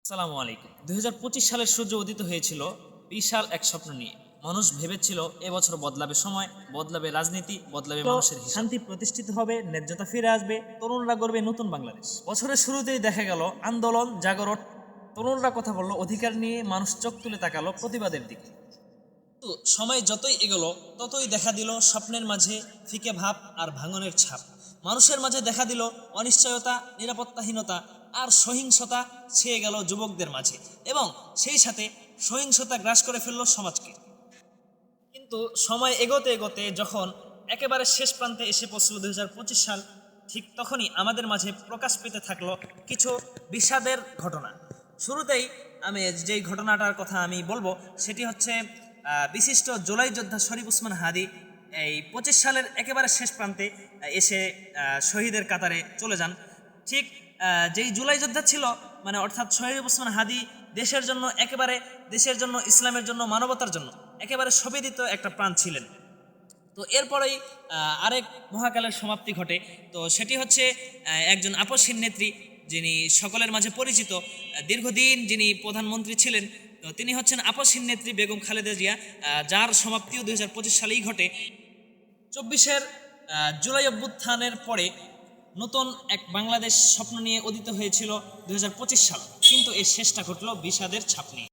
আসসালামু আলাইকুম। 2025 সালের সূর্য উদিত হয়েছিল বিশাল এক স্বপ্ন নিয়ে। মানুষ ভেবেছিল এবছর বদলাবে সময়, বদলাবে রাজনীতি, বদলাবে মানুষের হিসাব। শান্তি প্রতিষ্ঠিত হবে, ন্যায্যতা ফিরে আসবে, তরুণরা গড়বে নতুন বাংলাদেশ। বছরের শুরুতেই দেখা গেল আন্দোলন, জাগরণ, তরুণরা কথা বলল অধিকার নিয়ে, মানুষ চোখ তুলে তাকালো প্রতিবাদের দিকে। তো সময় যতই এগোলো ততই দেখা দিল স্বপ্নের মাঝে ফিকে ভাব আর ভাঙনের ছাপ। মানুষের মাঝে দেখা দিল অনিশ্চয়তা, নিরাপত্তাহীনতা আর সহিংসতা ছেয়ে গেল যুবকদের মাঝে, এবং সেই সাথে সহিংসতা গ্রাস করে ফেলল সমাজকে। কিন্তু সময় এগোতে এগোতে যখন একেবারে শেষ প্রান্তে এসে পৌঁছল 2025 সাল, ঠিক তখনই আমাদের মাঝে প্রকাশ পেতে থাকলো কিছু বিষাদের ঘটনা। শুরুতেই আমি যেই ঘটনাটার কথা আমি বলবো সেটি হচ্ছে বিশিষ্ট জুলাই যোদ্ধা শরীফ ওসমান হাদি এই 25 সালের একেবারে শেষ প্রান্তে এসে শহীদের কাতারে চলে যান। ঠিক যেই জুলাই যোদ্ধা ছিল, মানে অর্থাৎ শরীফ ওসমান হাদি দেশের জন্য একেবারে, দেশের জন্য, ইসলামের জন্য, মানবতার জন্য একেবারে সবেদিত একটা প্রাণ ছিলেন। তো এরপরেই আরেক মহাকালের সমাপ্তি ঘটে। তো সেটি হচ্ছে একজন আপসহীন নেত্রী, যিনি সকলের মাঝে পরিচিত, দীর্ঘদিন যিনি প্রধানমন্ত্রী ছিলেন। তো তিনি হচ্ছেন আপসহীন নেত্রী বেগম খালেদা জিয়া, যার সমাপ্তিও 2025 সালেই ঘটে। 24-এর জুলাই অভ্যুত্থানের পরে নতুন এক বাংলাদেশ স্বপ্ন নিয়ে উদিত হয়েছিল 2025 সাল, কিন্তু এর শেষটা ঘটল বিষাদের ছাপ নিয়ে।